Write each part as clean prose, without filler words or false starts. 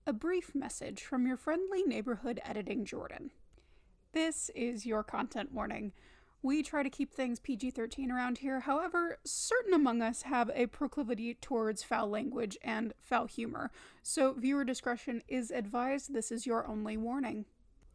A brief message from your friendly neighborhood editing Jordan. This is your content warning. We try to keep things PG-13 around here. However, certain among us have a proclivity towards foul language and foul humor. So viewer discretion is advised. This is your only warning.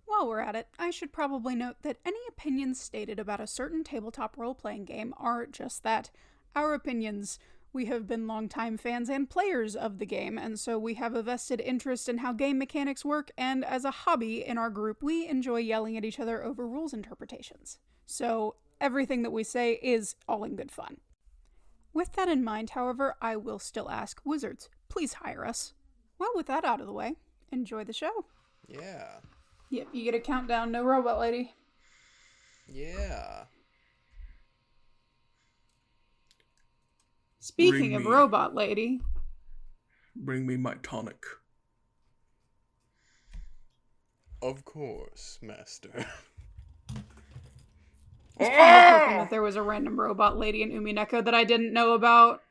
While we're at it, I should probably note that any opinions stated about a certain tabletop role-playing game are just that. Our opinions. We have been longtime fans and players of the game, and so we have a vested interest in how game mechanics work, and as a hobby in our group, we enjoy yelling at each other over rules interpretations. So everything that we say is all in good fun. With that in mind, however, I will still ask, Wizards, please hire us. Well, with that out of the way, enjoy the show. Yeah. Yep, you get a countdown, no robot lady. Yeah. Speaking of robot lady. Bring me my tonic. Of course, master. I was kind of hoping that there was a random robot lady in Umineko that I didn't know about.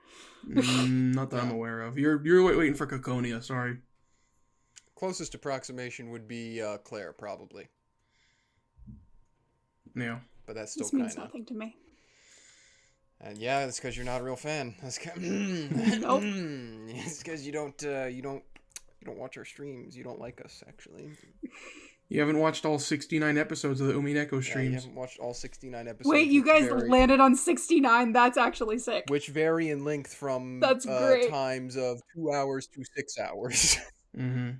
Not that I'm aware of. You're waiting for Caconia, sorry. Closest approximation would be Claire, probably. Yeah. But that's still This kind means of... nothing to me. And yeah, it's because you're not a real fan. That's Nope. It's because you don't watch our streams. You don't like us, actually. You haven't watched all 69 episodes of the Umineko streams. Yeah, you haven't watched all 69 episodes. Wait, you guys landed on 69? That's actually sick. Which vary in length from That's great. Times of 2 hours to 6 hours. Mm-hmm.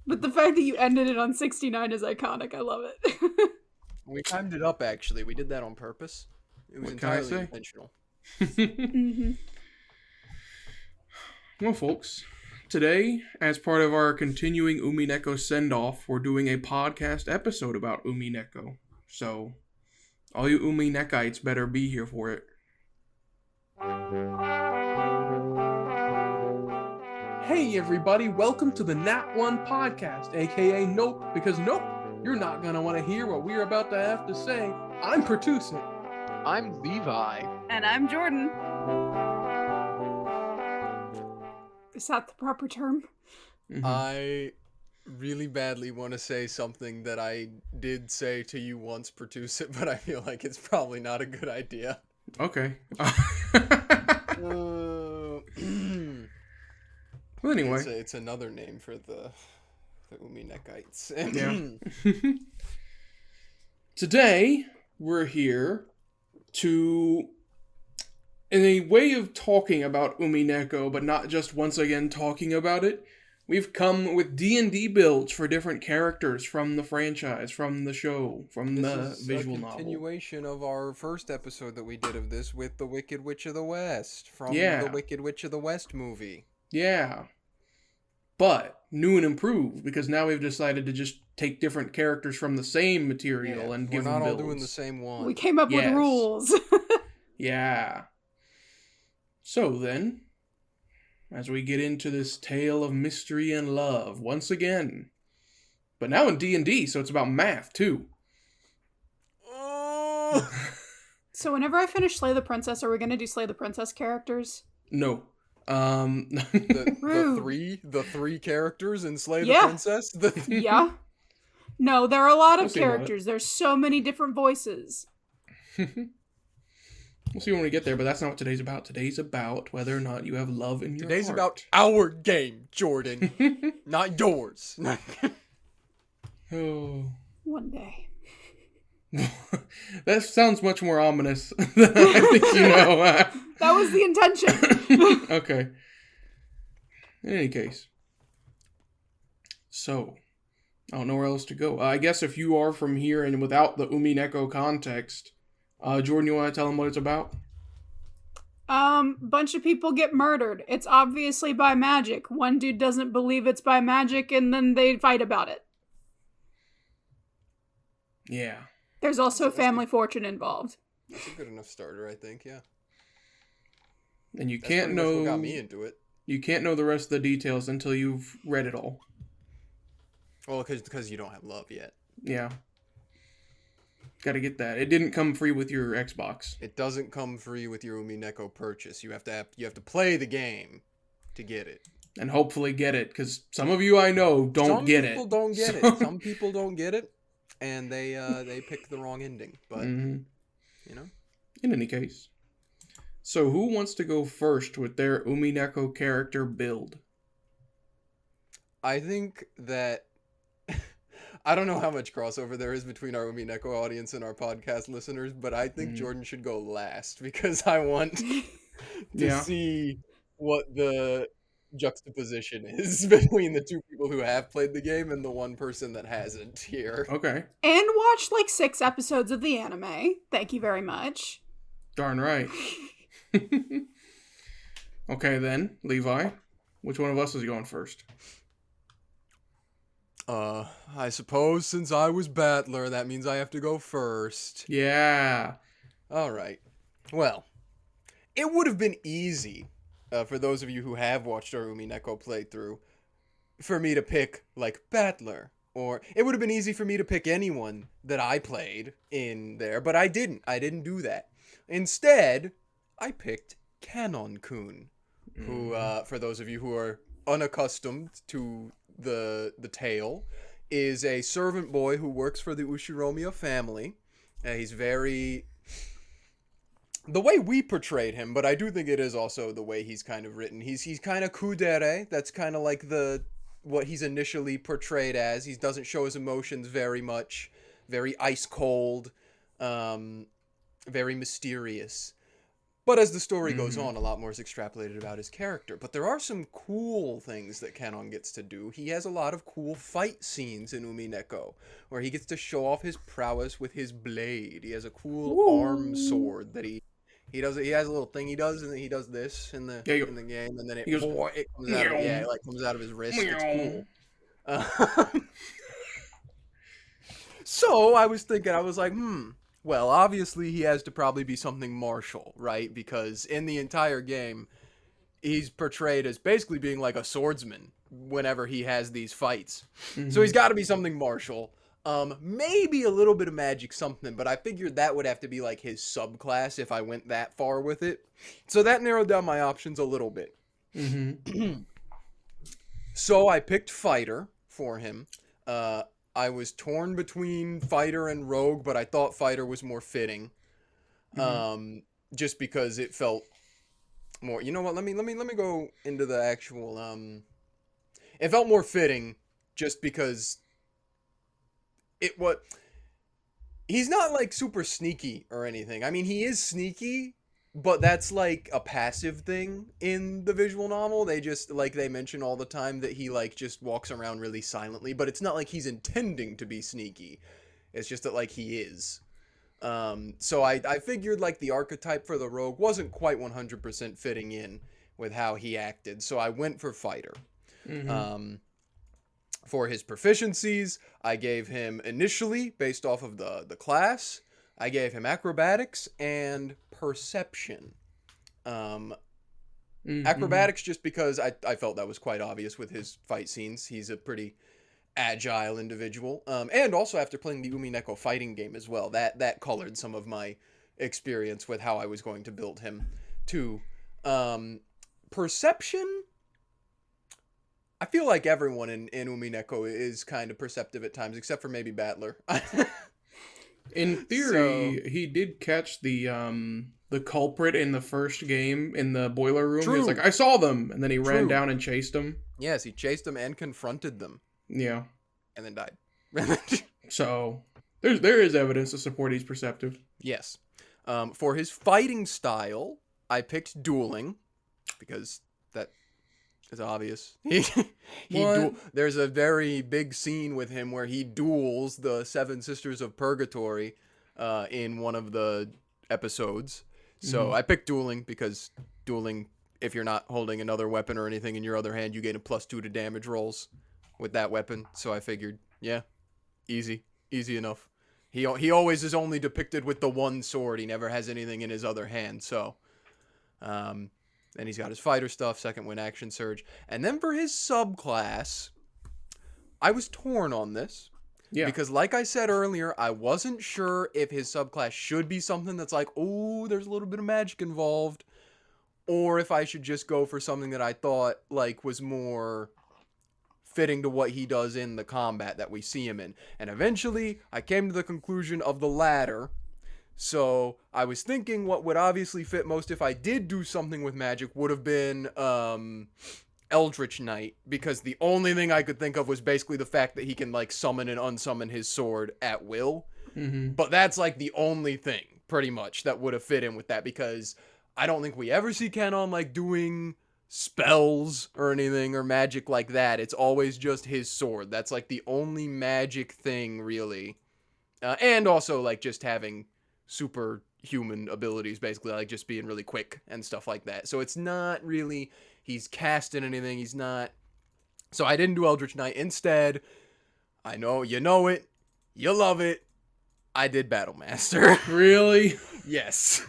But the fact that you ended it on 69 is iconic. I love it. We timed it up, actually. We did that on purpose. It was entirely intentional. Mm-hmm. Well, folks, today, as part of our continuing Umineko send-off, we're doing a podcast episode about Umineko. So, all you Uminekites better be here for it. Hey everybody, welcome to the Nat One Podcast, aka Nope, because nope, you're not gonna want to hear what we're about to have to say. I'm Pertuset. I'm Levi. And I'm Jordan. Is that the proper term? Mm-hmm. I really badly want to say something that I did say to you once, Pertuset, but I feel like it's probably not a good idea. Okay. Well, anyway. It's another name for the Uminekites. Yeah. Today, we're here to, in a way of talking about Umineko, but not just once again talking about it, we've come with D&D builds for different characters from the franchise, from the show, from the visual novel. This is a continuation of our first episode that we did of this with the Wicked Witch of the West, from the Wicked Witch of the West movie. Yeah. But new and improved, because now we've decided to just take different characters from the same material and give them builds. We're not all doing the same one. We came up with rules. Yeah. So then, as we get into this tale of mystery and love, once again, but now in D&D, so it's about math, too. So whenever I finish Slay the Princess, are we going to do Slay the Princess characters? No. The three characters in Slay the Princess? Yeah. No, there are a lot of characters. There's so many different voices. We'll see when we get there, but that's not what today's about. Today's about whether or not you have love in your Today's heart. about our game, Jordan. Not yours. Oh. One day. That sounds much more ominous than I think you know. That was the intention. Okay. In any case. So, I don't know where else to go. I guess if you are from here and without the Umineko context, Jordan, you want to tell them what it's about? Bunch of people get murdered. It's obviously by magic. One dude doesn't believe it's by magic, and then they fight about it. Yeah. There's also family fortune involved. That's a good enough starter, I think, yeah. And you can't know what got me into it. You can't know the rest of the details until you've read it all. Well, because you don't have love yet. Yeah. Gotta get that. It didn't come free with your Xbox. It doesn't come free with your Umineko purchase. You have to play the game to get it. and hopefully get it, because some of you I know don't get it. Some people don't get it. Some people don't get it, and they pick the wrong ending. But you know. In any case, so who wants to go first with their Umineko character build? I think that I don't know how much crossover there is between our Umineko audience and our podcast listeners, but I think Jordan should go last because I want to see what the juxtaposition is between the two people who have played the game and the one person that hasn't here. Okay. And watched like 6 episodes of the anime. Thank you very much. Darn right. Okay then, Levi, which one of us is going first? I suppose since I was battler, that means I have to go first. Yeah. Alright. Well, it would have been easy, for those of you who have watched our Umineko playthrough, for me to pick, like, battler. Or, it would have been easy for me to pick anyone that I played in there, but I didn't. I didn't do that. Instead, I picked Kanon-kun, who, for those of you who are unaccustomed to the tale, is a servant boy who works for the Ushiromiya family. He's very... The way we portrayed him, but I do think it is also the way he's kind of written. He's kind of kudere. That's kind of like what he's initially portrayed as. He doesn't show his emotions very much. Very ice cold. Very mysterious. But as the story goes on, a lot more is extrapolated about his character. But there are some cool things that Kanon gets to do. He has a lot of cool fight scenes in Umineko, where he gets to show off his prowess with his blade. He has a cool arm sword that he does. He has a little thing he does, and then he does this in the game, and then it comes out. It like comes out of his wrist. It's cool. So I was thinking, I was like, well, obviously he has to probably be something martial, right? Because in the entire game, he's portrayed as basically being like a swordsman whenever he has these fights. So he's got to be something martial. Maybe a little bit of magic something, but I figured that would have to be like his subclass if I went that far with it. So that narrowed down my options a little bit. So I picked fighter for him. I was torn between fighter and rogue, but I thought fighter was more fitting. Just because it felt more, you know what, let me go into the actual, it felt more fitting just because he's not like super sneaky or anything. I mean, he is sneaky, but that's like a passive thing in the visual novel. They just, like, they mention all the time that he like just walks around really silently, but it's not like he's intending to be sneaky. It's just that like he is. So I figured like the archetype for the rogue wasn't quite 100% fitting in with how he acted. So I went for fighter. For his proficiencies, I gave him initially, based off of the class, I gave him acrobatics and perception. Acrobatics just because I felt that was quite obvious with his fight scenes. He's a pretty agile individual. And also after playing the Umineko fighting game as well, that colored some of my experience with how I was going to build him too. Perception, I feel like everyone in Umineko is kind of perceptive at times, except for maybe Battler. In theory, he did catch the culprit in the first game in the boiler room. He was like, I saw them, and then he ran down and chased them. Yes, he chased them and confronted them. Yeah. And then died. So, there is evidence to support he's perceptive. Yes. For his fighting style, I picked dueling, because that is obvious. There's a very big scene with him where he duels the Seven Sisters of Purgatory in one of the episodes. So I picked dueling because dueling, if you're not holding another weapon or anything in your other hand, you gain a +2 to damage rolls with that weapon. So I figured, yeah, easy enough. He always is only depicted with the one sword. He never has anything in his other hand. So, and he's got his fighter stuff, second wind action surge. And then for his subclass, I was torn on this. Yeah. Because like I said earlier, I wasn't sure if his subclass should be something that's like, oh, there's a little bit of magic involved. or if I should just go for something that I thought like was more fitting to what he does in the combat that we see him in. And eventually I came to the conclusion of the latter. So I was thinking what would obviously fit most if I did do something with magic would have been Eldritch Knight, because the only thing I could think of was basically the fact that he can like summon and unsummon his sword at will. Mm-hmm. But that's like the only thing pretty much that would have fit in with that, because I don't think we ever see Kenon like doing spells or anything or magic like that. It's always just his sword. That's like the only magic thing really. And also like just having superhuman abilities, basically, like just being really quick and stuff like that. So it's not really he's casting anything. He's not. So I didn't do Eldritch Knight. Instead, I know you know it, you love it, I did Battle Master. Really? Yes,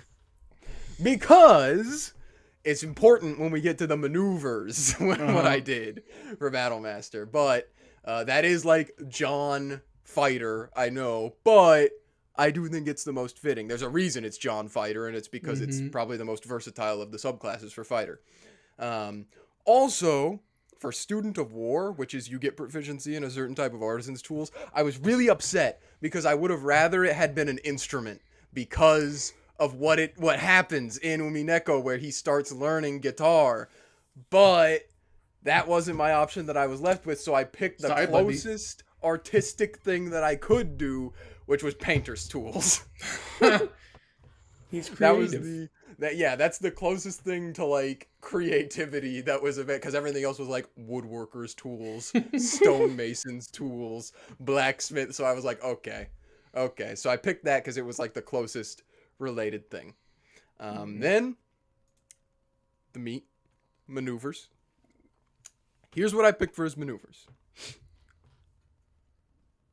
because it's important when we get to the maneuvers what I did for Battle Master. But that is like John Fighter, I know, but I do think it's the most fitting. There's a reason it's John Fighter, and it's because it's probably the most versatile of the subclasses for Fighter. Also, for Student of War, which is you get proficiency in a certain type of artisan's tools, I was really upset because I would have rather it had been an instrument because of what happens in Umineko where he starts learning guitar. But that wasn't my option that I was left with, so I picked the closest artistic thing that I could do, which was painter's tools. He's creative. That was that's the closest thing to like creativity that was of it, because everything else was like woodworker's tools, stonemason's tools, blacksmith. So I was like, okay. So I picked that because it was like the closest related thing. Then the meat maneuvers. Here's what I picked for his maneuvers.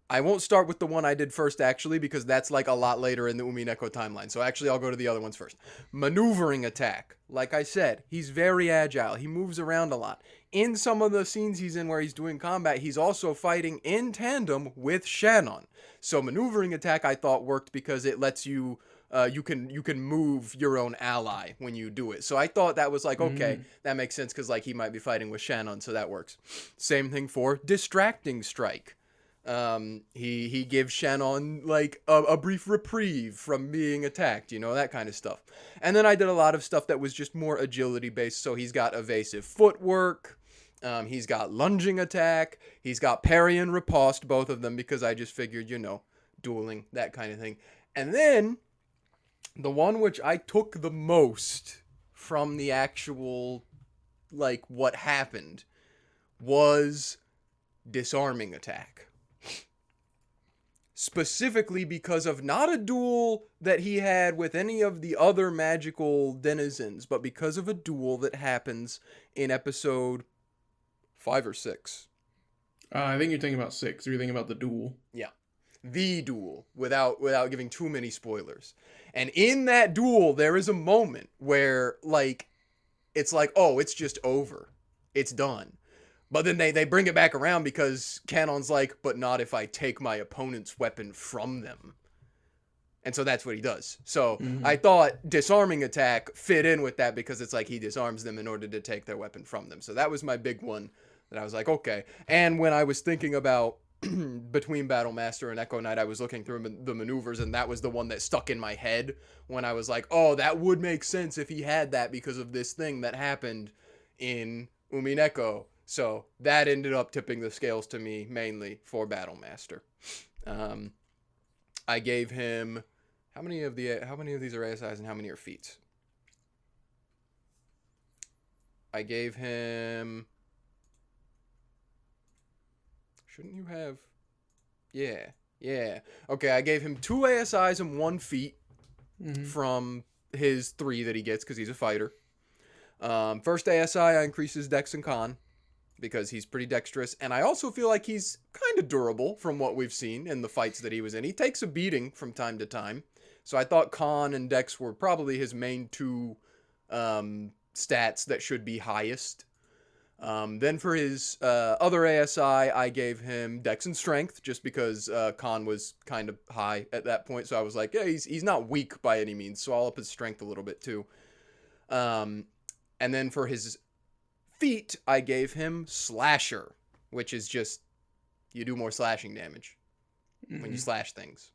I won't start with the one I did first, actually, because that's like a lot later in the Umineko timeline. So actually, I'll go to the other ones first. Maneuvering attack. Like I said, he's very agile. He moves around a lot. In some of the scenes he's in where he's doing combat, he's also fighting in tandem with Shannon. So maneuvering attack, I thought, worked because it lets you... you can move your own ally when you do it. So I thought that was like, okay, that makes sense because like he might be fighting with Shannon, so that works. Same thing for distracting strike. He gives Shannon like a brief reprieve from being attacked, you know, that kind of stuff. And then I did a lot of stuff that was just more agility based. So he's got evasive footwork. He's got lunging attack. He's got parry and riposte, both of them, because I just figured, you know, dueling, that kind of thing. And then the one which I took the most from the actual, like, what happened was disarming attack. Specifically because of not a duel that he had with any of the other magical denizens, but because of a duel that happens in episode 5 or 6. I think you're thinking about 6. Or you're thinking about the duel. Yeah. The duel, without giving too many spoilers. And in that duel, there is a moment where, like, it's like, oh, it's just over. It's done. But then they bring it back around because Kanon's like, but not if I take my opponent's weapon from them. And so that's what he does. So I thought disarming attack fit in with that because it's like he disarms them in order to take their weapon from them. So that was my big one that I was like, okay. And when I was thinking about between Battle Master and Echo Knight, I was looking through the maneuvers, and that was the one that stuck in my head when I was like, oh, that would make sense if he had that because of this thing that happened in Umineko. So that ended up tipping the scales to me mainly for Battle Master. I gave him how many of these are ASIs and how many are feats? I gave him. Shouldn't you have? Yeah. Okay, I gave him 2 ASIs and 1 feat from his 3 that he gets because he's a fighter. First ASI, I increase his dex and con because he's pretty dexterous. And I also feel like he's kind of durable from what we've seen in the fights that he was in. He takes a beating from time to time. So I thought con and dex were probably his main 2 stats that should be highest. Then for his other ASI, I gave him Dex and Strength, just because Con was kind of high at that point. So I was like, yeah, he's not weak by any means, so I'll up his Strength a little bit too. And then for his feat, I gave him Slasher, which is just, you do more slashing damage when you slash things.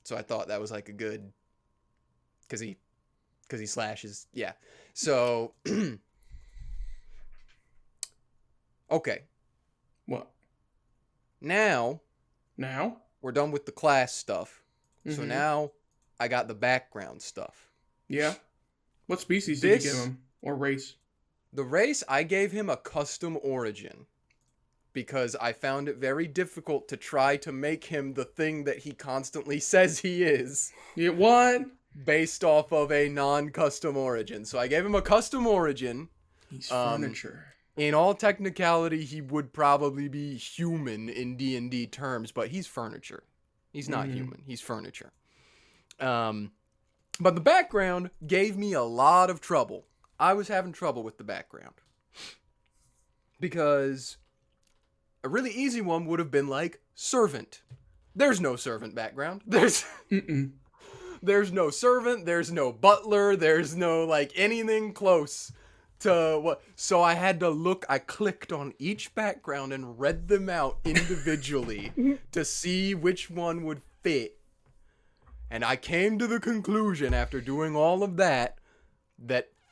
So I thought that was like a good, because he slashes. Yeah. So, okay. What? Now we're done with the class stuff. So now I got the background stuff. Yeah. What species did you give him? Or race? The race, I gave him a custom origin. Because I found it very difficult to try to make him the thing that he constantly says he is. Yeah, what? Based off of a non-custom origin. So I gave him a custom origin. He's furniture. In all technicality, he would probably be human in D&D terms, but he's furniture. He's not human. He's furniture. But the background gave me a lot of trouble. I was having trouble with the background. Because a really easy one would have been like servant. There's no servant background. There's no servant. There's no butler. There's no like anything close to what. So I had to look. I clicked on each background and read them out individually to see which one would fit. And I came to the conclusion after doing all of that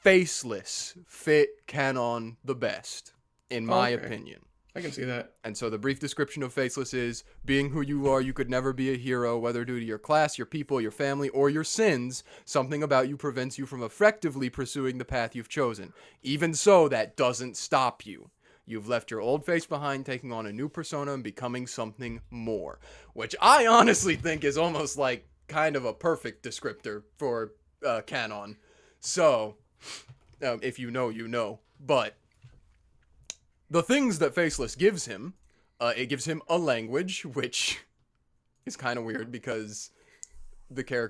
Faceless fit canon the best, in my opinion. I can see that. And so the brief description of Faceless is, being who you are, you could never be a hero, whether due to your class, your people, your family, or your sins. Something about you prevents you from effectively pursuing the path you've chosen. Even so, that doesn't stop you. You've left your old face behind, taking on a new persona and becoming something more. Which I honestly think is almost like kind of a perfect descriptor for canon. So, if you know, you know. But the things that Faceless gives him, it gives him a language, which is kind of weird because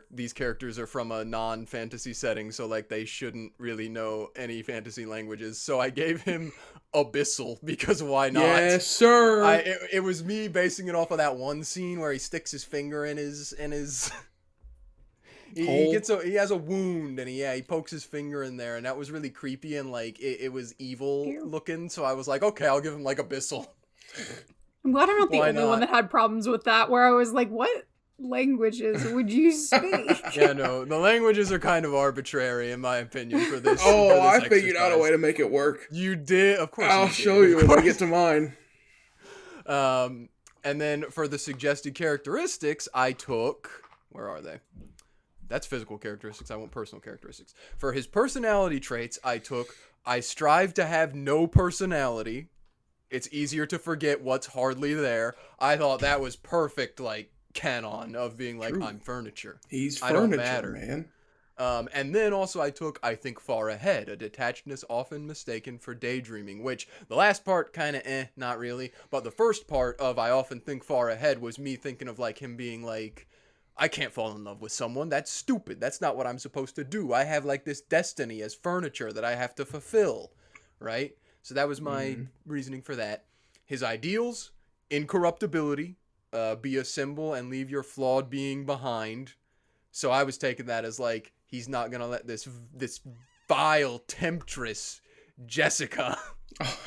these characters are from a non-fantasy setting, so like they shouldn't really know any fantasy languages. So I gave him Abyssal because why not? Yes, sir. It was me basing it off of that one scene where he sticks his finger in his he has a wound and he pokes his finger in there, and that was really creepy and like it was evil looking. So I was like, okay, I'll give him like Abyssal. I'm glad I'm not the only one that had problems with that, where I was like, what languages would you speak? Yeah, no, the languages are kind of arbitrary in my opinion for this. I figured out a way to make it work. You did? Of course. I'll show you when I get to mine. And then for the suggested characteristics, I took, where are they? That's physical characteristics. I want personal characteristics. For his personality traits, I strive to have no personality. It's easier to forget what's hardly there. I thought that was perfect, like, canon of being like, I'm furniture. He's I don't furniture, matter. man. And then also I think far ahead, a detachedness often mistaken for daydreaming, which the last part kind of not really. But the first part of I often think far ahead was me thinking of like him being like, I can't fall in love with someone. That's stupid. That's not what I'm supposed to do. I have like this destiny as furniture that I have to fulfill, right? So that was my reasoning for that. His ideals, incorruptibility, be a symbol and leave your flawed being behind. So I was taking that as like, he's not going to let this vile temptress, Jessica,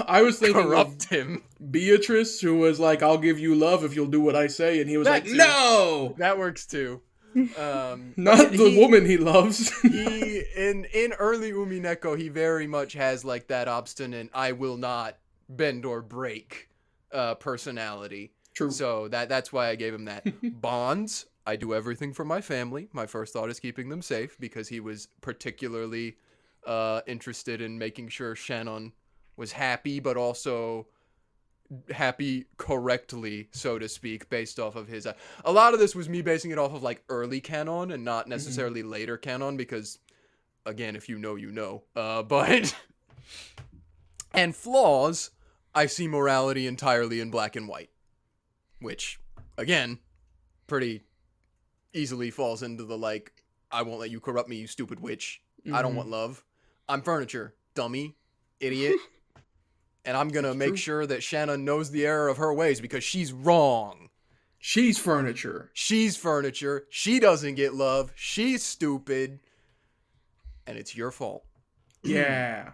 I was thinking corrupt him. Beatrice, who was like, I'll give you love if you'll do what I say. And he was like, no! That works too. Not the woman he loves. He in early Umineko, he very much has like that obstinate, I will not bend or break personality. True. So that's why I gave him that. Bonds, I do everything for my family. My first thought is keeping them safe because he was particularly interested in making sure Shannon was happy, but also happy correctly, so to speak, based off of his... a lot of this was me basing it off of like early canon and not necessarily later canon because, again, if you know, you know. But... and flaws, I see morality entirely in black and white. Which, again, pretty easily falls into the like, I won't let you corrupt me, you stupid witch. I don't want love. I'm furniture, dummy, idiot. And I'm going to make sure that Shannon knows the error of her ways because she's wrong. She's furniture. She's furniture. She doesn't get love. She's stupid. And it's your fault. Yeah.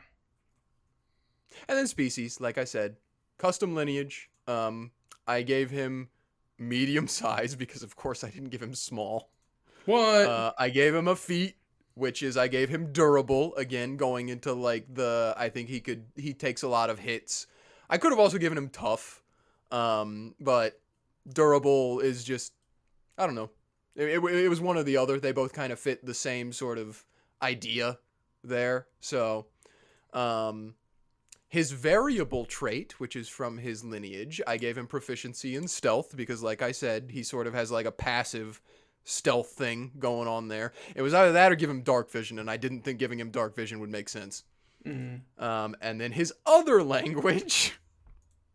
And then species, like I said, custom lineage. I gave him medium size because, of course, I didn't give him small. What? I gave him a feat, which is I gave him durable. Again, going into like I think he takes a lot of hits. I could have also given him tough, but durable is just, I don't know. It was one or the other. They both kind of fit the same sort of idea there. So, his variable trait, which is from his lineage, I gave him proficiency in stealth because, like I said, he sort of has like a passive stealth thing going on there. It was either that or give him dark vision, and I didn't think giving him dark vision would make sense. Mm-hmm. And then his other language,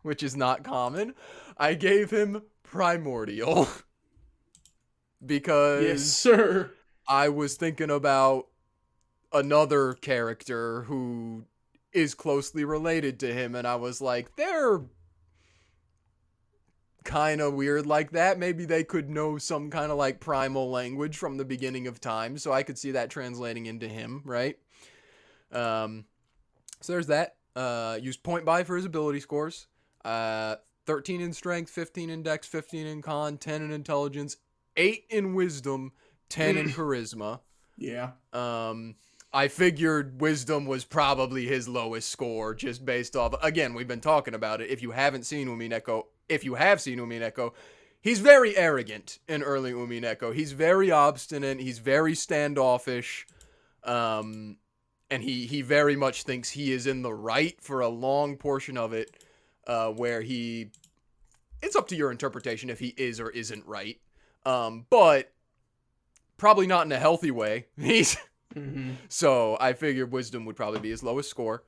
which is not common, I gave him primordial because Yes, sir. I was thinking about another character who is closely related to him, and I was like, they're kind of weird like that. Maybe they could know some kind of like primal language from the beginning of time, so I could see that translating into him, right? So there's that. Used point buy for his ability scores. 13 in strength, 15 in dex, 15 in con, 10 in intelligence, 8 in wisdom, 10 in charisma. Yeah. I figured wisdom was probably his lowest score just based off, again, we've been talking about it. If you have seen Umineko, he's very arrogant in early Umineko. He's very obstinate. He's very standoffish. And he very much thinks he is in the right for a long portion of it, where it's up to your interpretation if he is or isn't right. But probably not in a healthy way. So I figured wisdom would probably be his lowest score.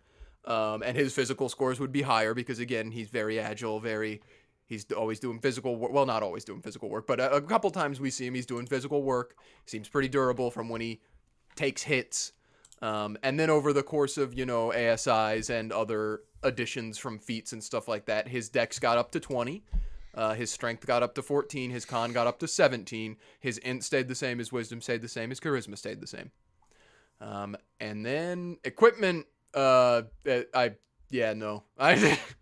And his physical scores would be higher because, again, he's very agile, he's always doing physical work. Well, not always doing physical work, but a couple times we see him, he's doing physical work. Seems pretty durable from when he takes hits. And then over the course of, ASIs and other additions from feats and stuff like that, his dex got up to 20. His strength got up to 14. His con got up to 17. His int stayed the same. His wisdom stayed the same. His charisma stayed the same. And then equipment, no. You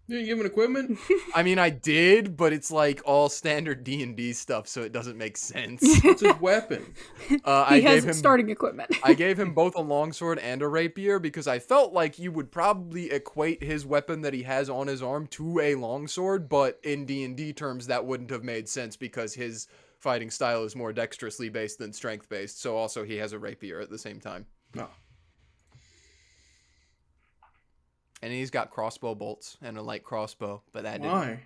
didn't give him equipment? I mean, I did, but it's like all standard D&D stuff, so it doesn't make sense. What's his weapon? He has starting equipment. I gave him both a longsword and a rapier because I felt like you would probably equate his weapon that he has on his arm to a longsword, but in D&D terms, that wouldn't have made sense because his fighting style is more dexterously based than strength based, so also he has a rapier at the same time. No. And he's got crossbow bolts and a light crossbow, but that didn't. Why?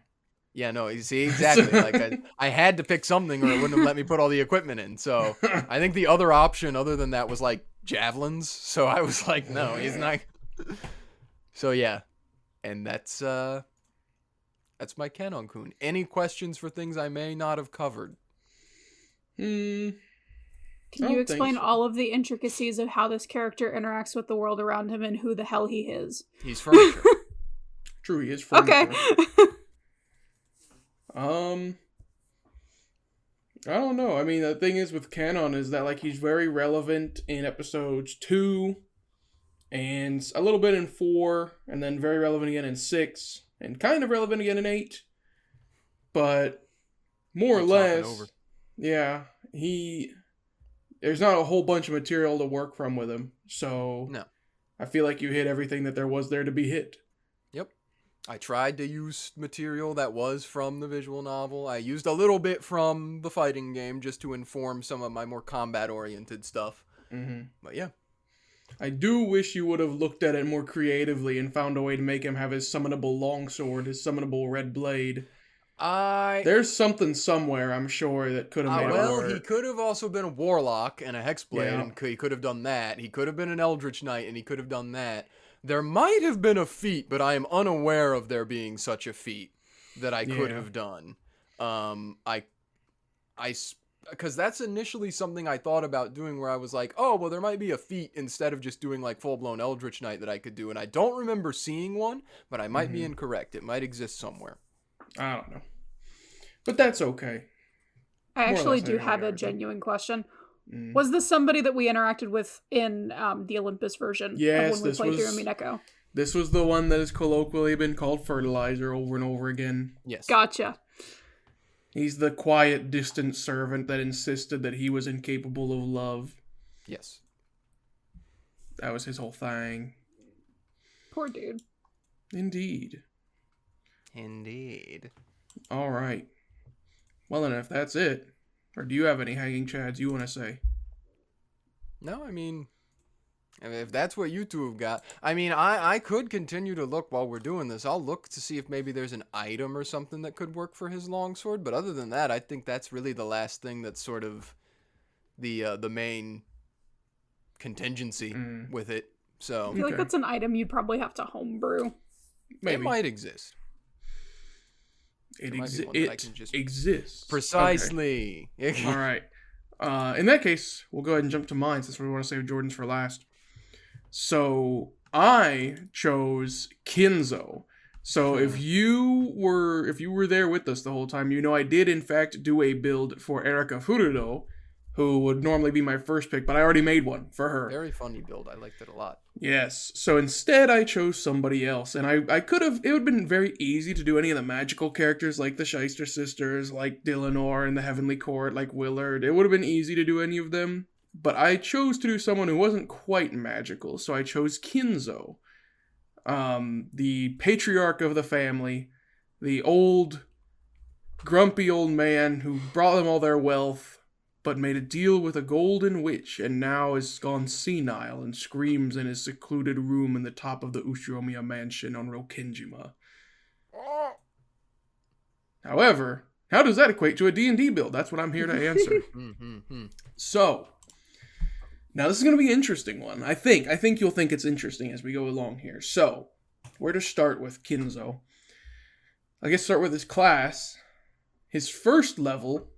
Yeah, no, you see, exactly. Like I had to pick something or it wouldn't have let me put all the equipment in. So I think the other option other than that was like javelins. So I was like, no, he's not. So yeah. And that's my Canon-kun. Any questions for things I may not have covered? Can you explain all of the intricacies of how this character interacts with the world around him and who the hell he is? He's furniture. True, he is furniture. Okay. I don't know. I mean, the thing is with Canon is that, like, he's very relevant in episodes 2 and a little bit in 4, and then very relevant again in 6, and kind of relevant again in 8. But more or less, yeah, there's not a whole bunch of material to work from with him. So no. I feel like you hit everything that there was there to be hit. Yep. I tried to use material that was from the visual novel. I used a little bit from the fighting game just to inform some of my more combat-oriented stuff. Mm-hmm. But yeah. I do wish you would have looked at it more creatively and found a way to make him have his summonable longsword, his summonable red blade. There's something somewhere, I'm sure, that could have made it work. Well, he could have also been a warlock and a hexblade, and he could have done that. He could have been an eldritch knight, and he could have done that. There might have been a feat, but I am unaware of there being such a feat that I could have done. Because that's initially something I thought about doing, where I was like, oh, well, there might be a feat instead of just doing like full-blown eldritch knight that I could do, and I don't remember seeing one, but I might be incorrect. It might exist somewhere. I don't know. But that's okay. I actually do have a genuine question. Was this somebody that we interacted with in the Olympus version Yes, of when we played through Umineko? This was the one that has colloquially been called Fertilizer over and over again. Yes. Gotcha. He's the quiet, distant servant that insisted that he was incapable of love. Yes. That was his whole thing. Poor dude. Indeed. All right. Well, then, if that's it, or do you have any hanging chads you want to say? No, I mean, if that's what you two have got, I mean, I could continue to look while we're doing this. I'll look to see if maybe there's an item or something that could work for his longsword. But other than that, I think that's really the last thing that's sort of the main contingency with it. So I feel like that's an item you'd probably have to homebrew. Maybe. It might exist. It exists. Precisely. Okay. All right. In that case, we'll go ahead and jump to mine since we want to save Jordan's for last. So I chose Kinzo. So if you were there with us the whole time, you know I did in fact do a build for Erika Furudo, who would normally be my first pick, but I already made one for her. Very funny build. I liked it a lot. Yes. So instead I chose somebody else. And I could have, it would have been very easy to do any of the magical characters like the Shyster sisters, like Dillinor in the Heavenly Court, like Willard. It would have been easy to do any of them. But I chose to do someone who wasn't quite magical. So I chose Kinzo. The patriarch of the family. The old, grumpy old man who brought them all their wealth, but made a deal with a golden witch, and now is gone senile and screams in his secluded room in the top of the Ushiromiya mansion on Rokenjima. However, how does that equate to a D&D build? That's what I'm here to answer. So, now this is going to be an interesting one. I think you'll think it's interesting as we go along here. So, where to start with Kinzo? I guess start with his class. His first level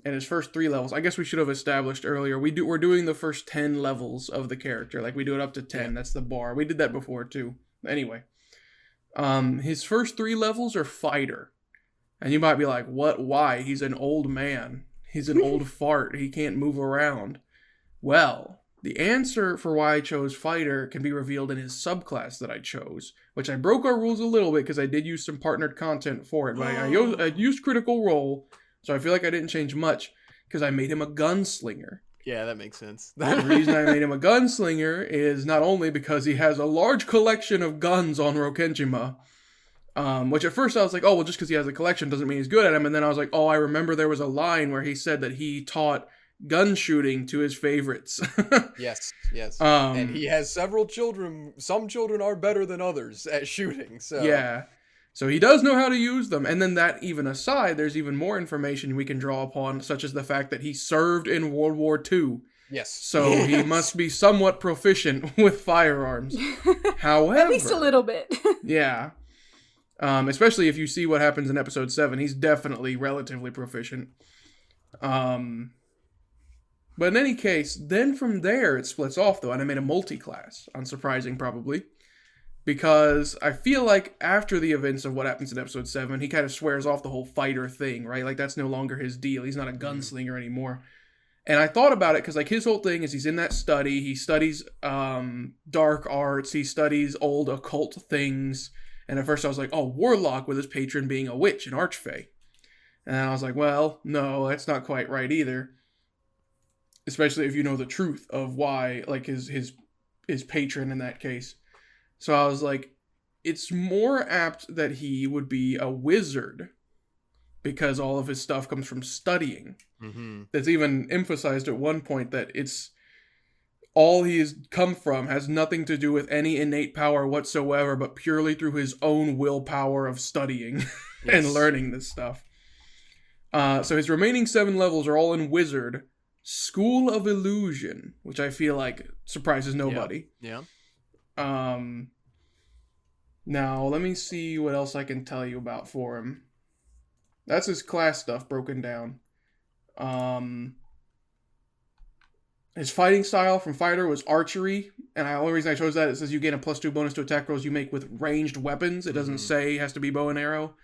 and his first 3 levels, I guess we should have established earlier. We're doing the first 10 levels of the character. Like, we do it up to 10. That's the bar. We did that before, too. Anyway. His first 3 levels are fighter. And you might be like, what? Why? He's an old man. He's an old fart. He can't move around. Well, the answer for why I chose fighter can be revealed in his subclass that I chose, which I broke our rules a little bit because I did use some partnered content for it. But I used Critical Role, so I feel like I didn't change much because I made him a gunslinger. Yeah, that makes sense. The reason I made him a gunslinger is not only because he has a large collection of guns on Rokenjima, which at first I was like, oh, well, just because he has a collection doesn't mean he's good at them. And then I was like, oh, I remember there was a line where he said that he taught gun shooting to his favorites. Yes. And he has several children. Some children are better than others at shooting. So yeah. So he does know how to use them. And then that even aside, there's even more information we can draw upon, such as the fact that he served in World War II. Yes. So he must be somewhat proficient with firearms. However, at least a little bit. Yeah. Especially if you see what happens in episode 7, he's definitely relatively proficient. But in any case, then from there it splits off though, and I made a multi-class. Unsurprising probably. Because I feel like after the events of what happens in episode 7, he kind of swears off the whole fighter thing, right? Like that's no longer his deal. He's not a gunslinger anymore. And I thought about it because like his whole thing is he's in that study. He studies dark arts. He studies old occult things. And at first I was like, oh, warlock with his patron being a witch, an archfey. And I was like, well, no, that's not quite right either. Especially if you know the truth of why, like his patron in that case. So I was like, it's more apt that he would be a wizard because all of his stuff comes from studying. Mm-hmm. It's even emphasized at one point that it's all he has come from has nothing to do with any innate power whatsoever, but purely through his own willpower of studying and learning this stuff. So his remaining 7 levels are all in wizard, School of Illusion, which I feel like surprises nobody. Yeah. Now, let me see what else I can tell you about for him. That's his class stuff broken down. His fighting style from fighter was archery, and the only reason I chose that is it says you gain a +2 bonus to attack rolls you make with ranged weapons. It doesn't say it has to be bow and arrow.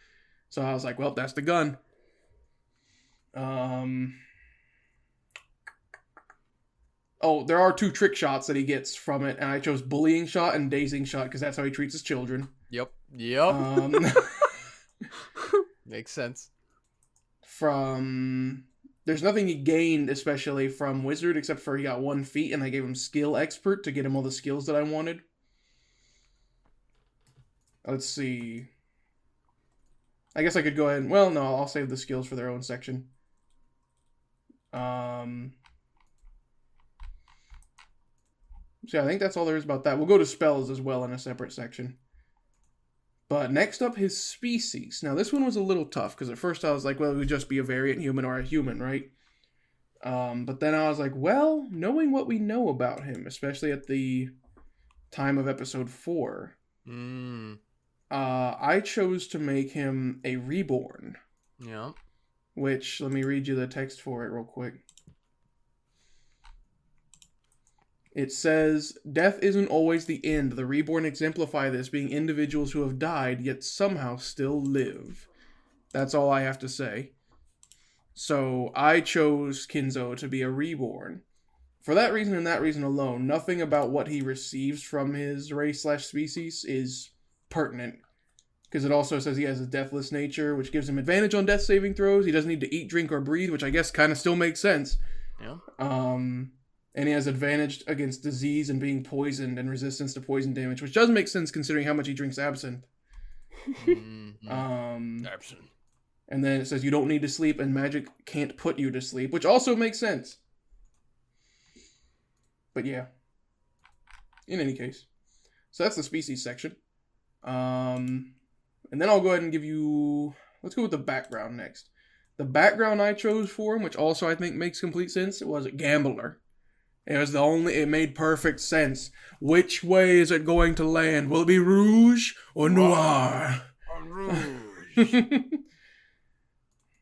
So I was like, well, that's the gun. Oh, there are 2 trick shots that he gets from it, and I chose bullying shot and dazing shot because that's how he treats his children. Yep. Makes sense. There's nothing he gained especially from wizard except for he got 1 feat, and I gave him skill expert to get him all the skills that I wanted. Let's see. I guess I could go ahead and... Well, no, I'll save the skills for their own section. So I think that's all there is about that. We'll go to spells as well in a separate section. But next up, his species. Now, this one was a little tough, because at first I was like, well, it would just be a variant human or a human, right? But then I was like, well, knowing what we know about him, especially at the time of episode 4, I chose to make him a reborn. Yeah. Which, let me read you the text for it real quick. It says, death isn't always the end. The reborn exemplify this, being individuals who have died, yet somehow still live. That's all I have to say. So, I chose Kinzo to be a reborn. For that reason and that reason alone, nothing about what he receives from his race/species is pertinent. Because it also says he has a deathless nature, which gives him advantage on death saving throws. He doesn't need to eat, drink, or breathe, which I guess kind of still makes sense. Yeah. And he has advantage against disease and being poisoned and resistance to poison damage, which does make sense considering how much he drinks absinthe. Absinthe. And then it says you don't need to sleep and magic can't put you to sleep, which also makes sense. But yeah. In any case. So that's the species section. And then I'll go ahead and give you... Let's go with the background next. The background I chose for him, which also I think makes complete sense, was a gambler. It made perfect sense. Which way is it going to land? Will it be rouge or noir? Rouge.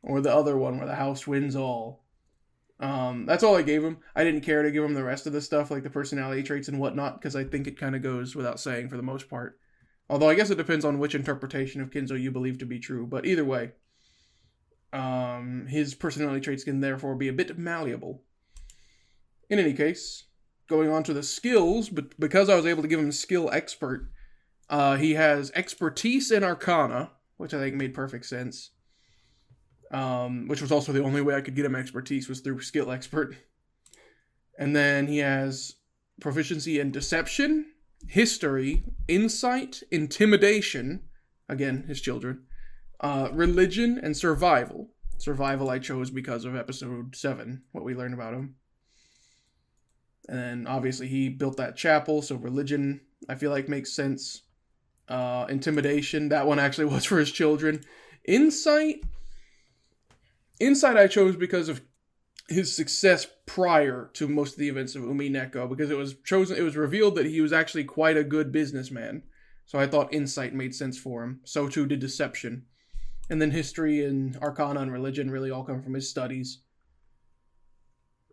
Or the other one where the house wins all. That's all I gave him. I didn't care to give him the rest of the stuff, like the personality traits and whatnot, because I think it kind of goes without saying for the most part. Although I guess it depends on which interpretation of Kinzo you believe to be true. But either way, his personality traits can therefore be a bit malleable. In any case, going on to the skills, but because I was able to give him skill expert, he has expertise in Arcana, which I think made perfect sense. Which was also the only way I could get him expertise was through skill expert. And then he has proficiency in deception, history, insight, intimidation, again, his children, religion, and survival. Survival I chose because of episode 7, what we learned about him. And then obviously he built that chapel, so religion I feel like makes sense. Intimidation, that one actually was for his children. Insight I chose because of his success prior to most of the events of Umineko, because it was revealed that he was actually quite a good businessman. So I thought insight made sense for him. So too did deception. And then history and arcana and religion really all come from his studies.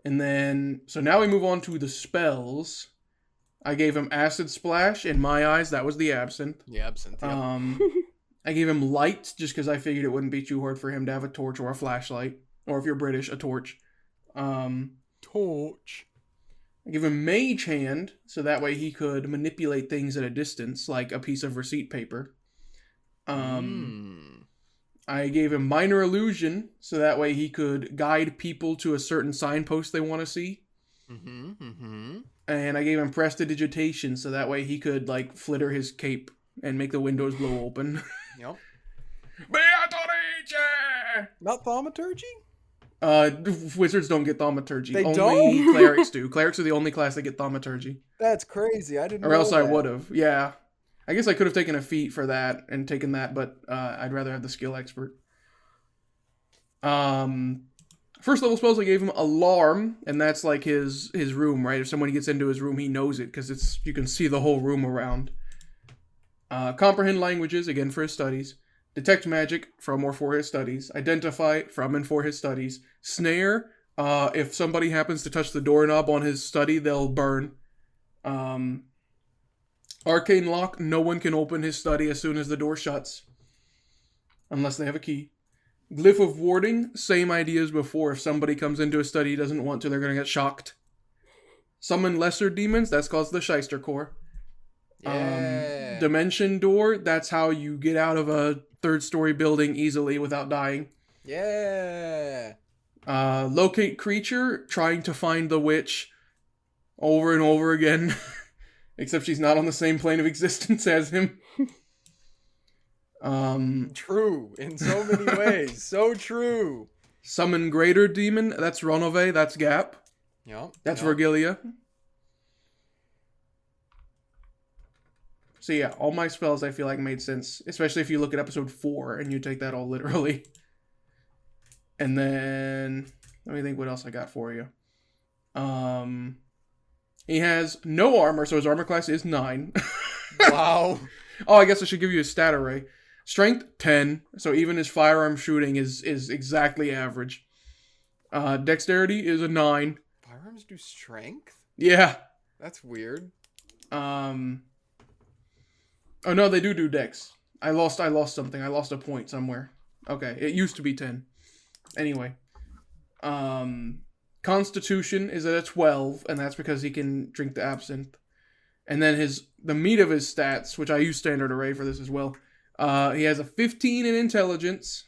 And then, so now we move on to the spells. I gave him Acid Splash. In my eyes, that was the absinthe. The absinthe, yeah. I gave him Light, just because I figured it wouldn't be too hard for him to have a torch or a flashlight. Or if you're British, a torch. Torch. I gave him Mage Hand, so that way he could manipulate things at a distance, like a piece of receipt paper. I gave him Minor Illusion, so that way he could guide people to a certain signpost they want to see. And I gave him Prestidigitation, so that way he could, like, flitter his cape and make the windows blow open. Yep. Beatrice! Not thaumaturgy? Wizards don't get thaumaturgy. They only don't? Clerics do. Clerics are the only class that get thaumaturgy. That's crazy. I didn't know Or else I that. would have. Yeah. I guess I could have taken a feat for that and taken that, but I'd rather have the skill expert. First level spells, I gave him Alarm, and that's like his room, right? If someone gets into his room, he knows it, because you can see the whole room around. Comprehend Languages, again for his studies. Detect Magic, from or for his studies. Identify, from and for his studies. Snare, if somebody happens to touch the doorknob on his study, they'll burn. Arcane Lock, no one can open his study as soon as the door shuts. Unless they have a key. Glyph of Warding, same idea as before. If somebody comes into a study he doesn't want to, they're going to get shocked. Summon lesser demons, that's called the Shyster Core. Yeah. Dimension Door, that's how you get out of a 3rd-story building easily without dying. Yeah. Locate Creature, trying to find the witch over and over again. Except she's not on the same plane of existence as him. True. In so many ways. So true. Summon Greater Demon, that's Ronove, that's Gap. Yep. That's yep. Vergilia. So yeah, all my spells I feel like made sense, especially if you look at episode 4 and you take that all literally. And then let me think what else I got for you. He has no armor, so his armor class is 9. Wow. Oh, I guess I should give you a stat array. Strength 10, so even his firearm shooting is exactly average. Dexterity is a 9. Firearms do strength? Yeah. That's weird. Oh no, they do dex. I lost something. I lost a point somewhere. Okay, it used to be 10. Anyway. Constitution is at a 12, and that's because he can drink the absinthe. And then the meat of his stats, which I use standard array for this as well. He has a 15 in intelligence,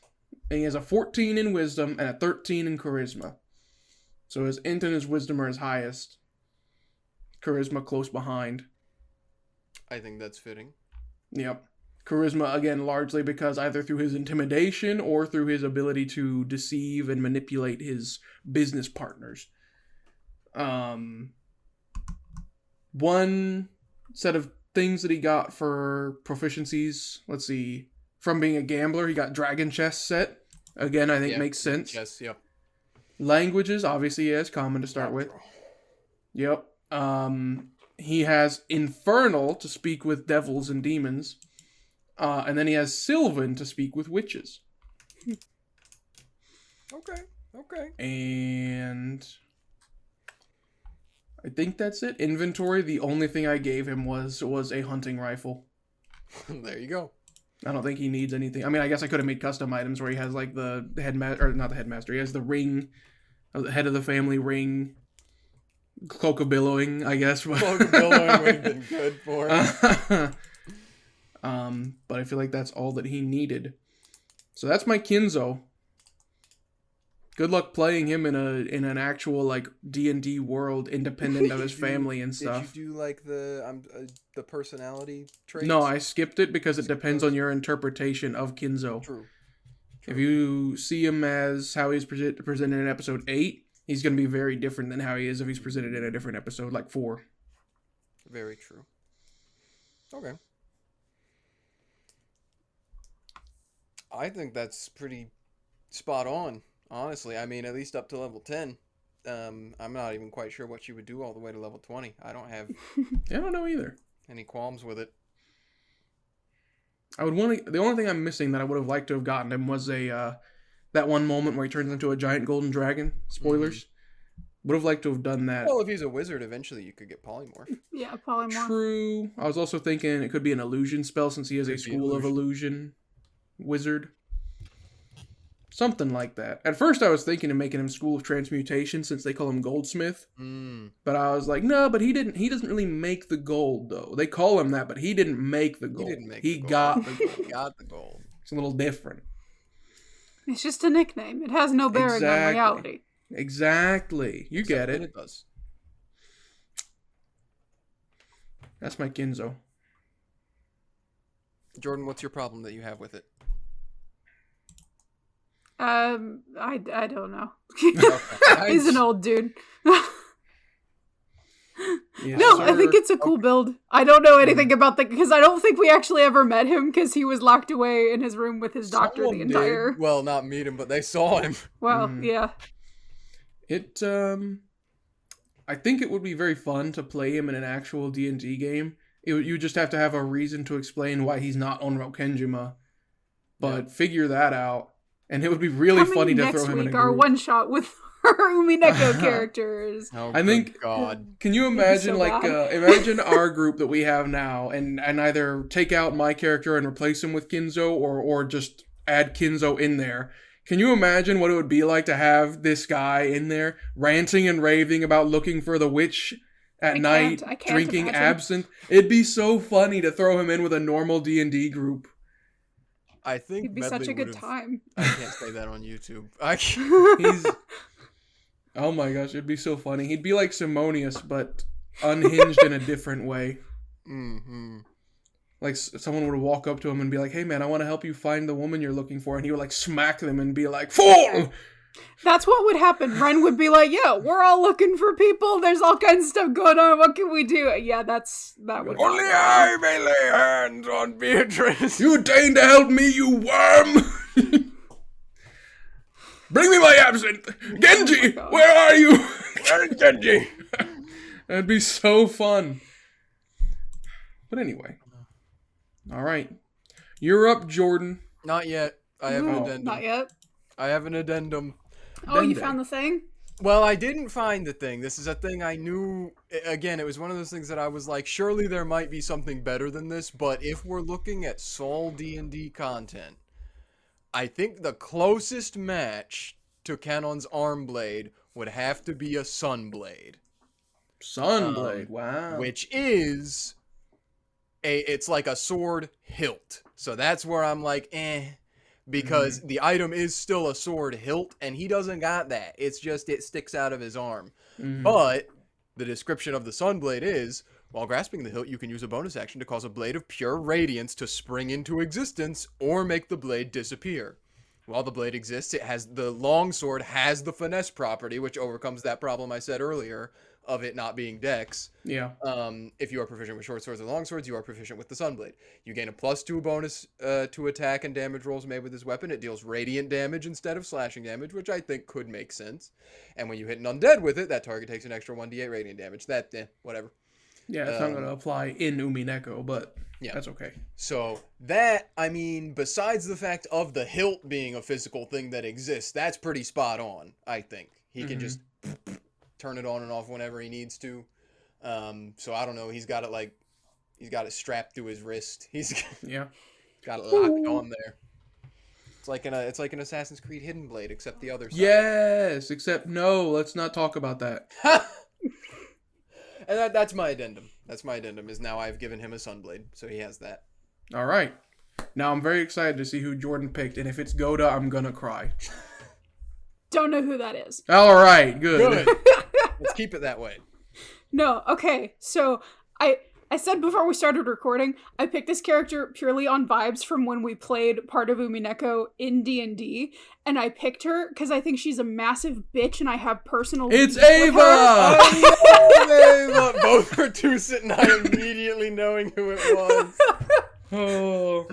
and he has a 14 in wisdom, and a 13 in charisma. So his int and his wisdom are his highest. Charisma close behind. I think that's fitting. Yep. Charisma, again, largely because either through his intimidation or through his ability to deceive and manipulate his business partners. One set of things that he got for proficiencies, let's see, from being a gambler, he got Dragon Chest set. Again, I think makes sense. Yes, yep. Languages, obviously, he has common to start with. Yep. He has Infernal to speak with devils and demons. And then he has Sylvan to speak with witches. Okay. And I think that's it. Inventory, the only thing I gave him was a hunting rifle. There you go. I don't think he needs anything. I mean, I guess I could have made custom items where he has like the headmaster, or not the headmaster, he has the ring, the head of the family ring. Cloak of Billowing, I guess. Cloak of Billowing would have been good for him. But I feel like that's all that he needed. So that's my Kinzo. Good luck playing him in an actual like D&D world, independent of his family and stuff. Did you do like the personality traits? No, I skipped it because it depends on your interpretation of Kinzo. True. If you see him as how he's presented in episode 8, he's going to be very different than how he is if he's presented in a different episode, like 4. Very true. Okay. I think that's pretty spot on, honestly. I mean, at least up to level 10. I'm not even quite sure what you would do all the way to level 20. I don't have I don't know either. any qualms with it. The only thing I'm missing that I would have liked to have gotten him was that one moment where he turns into a giant golden dragon. Spoilers. Mm-hmm. Would have liked to have done that. Well, if he's a wizard, eventually you could get polymorph. Yeah, polymorph. True. I was also thinking it could be an illusion spell since he is a school of illusion wizard. Something like that. At first I was thinking of making him School of Transmutation since they call him Goldsmith. But I was like, no, but he doesn't really make the gold though. They call him that, but he didn't make the gold. He got the gold. He got the gold. It's a little different. It's just a nickname. It has no bearing on reality. Exactly. You get it. It does. That's my Kinzo. Jordan, what's your problem that you have with it? I don't know. Okay. He's an old dude. Yes, No, sir. I think it's a cool build. I don't know anything about because I don't think we actually ever met him because he was locked away in his room with his doctor Someone the entire. did. Well, not meet him, but they saw him. Well, yeah. It I think it would be very fun to play him in an actual D&D game. You just have to have a reason to explain why he's not on Rokenjima. But figure that out. And it would be really funny to throw him in a group. Our one shot with our Umineko characters. Oh, I think God. Can you imagine so like bad. imagine our group that we have now and either take out my character and replace him with Kinzo or just add Kinzo in there. Can you imagine what it would be like to have this guy in there ranting and raving about looking for the witch at night, I can't drinking imagine. absinthe. It'd be so funny to throw him in with a normal D&D group. I think It'd be Medley such a good would've- time. I can't say that on YouTube. I can't. He's... Oh my gosh, it'd be so funny. He'd be like Simonius, but unhinged in a different way. Mm-hmm. Like, someone would walk up to him and be like, hey man, I want to help you find the woman you're looking for. And he would like smack them and be like, fool! That's what would happen. Ren would be like, yeah, we're all looking for people. There's all kinds of stuff going on. What can we do? Yeah, that would Only I may lay hands on Beatrice. You deign to help me, you worm! Bring me my absinthe! Genji! Oh where are you? Where's Genji? That'd be so fun. But anyway. Alright. You're up, Jordan. Not yet. I have an addendum. Not yet. I have an addendum. Oh, you Dende. found the thing? Well, I didn't find the thing. This is a thing I knew. Again, it was one of those things that I was like, surely there might be something better than this. But if we're looking at Soul D&D content, I think the closest match to Kanon's arm blade would have to be a Sunblade. Sunblade, wow. Which is it's like a sword hilt. So that's where I'm like, because the item is still a sword hilt, and he doesn't got that. It's just it sticks out of his arm. But the description of the Sunblade is, while grasping the hilt, you can use a bonus action to cause a blade of pure radiance to spring into existence or make the blade disappear. While the blade exists, the longsword has the finesse property, which overcomes that problem I said earlier of it not being dex. Yeah. If you are proficient with short swords or long swords, you are proficient with the Sunblade. You gain a +2 bonus to attack and damage rolls made with this weapon. It deals radiant damage instead of slashing damage, which I think could make sense. And when you hit an undead with it, that target takes an extra 1d8 radiant damage. Whatever. Yeah, it's not going to apply in Umineko, but Yeah. that's okay. So that, I mean, besides the fact of the hilt being a physical thing that exists, that's pretty spot on, I think. He can just turn it on and off whenever he needs to. So I don't know, he's got it strapped to his wrist. He's got it locked on there. It's like an Assassin's Creed Hidden Blade, except the other side. Yes, except no, let's not talk about that. And that's my addendum. That's my addendum, is now I've given him a Sunblade, so he has that. All right. Now I'm very excited to see who Jordan picked, and if it's Goda, I'm gonna cry. Don't know who that is. All right, good. Let's keep it that way. No, okay. So I said before we started recording, I picked this character purely on vibes from when we played part of Umineko in D&D, and I picked her because I think she's a massive bitch and I have personal It's beef with her. Ava! Both Pertuset and I immediately knowing who it was. Oh.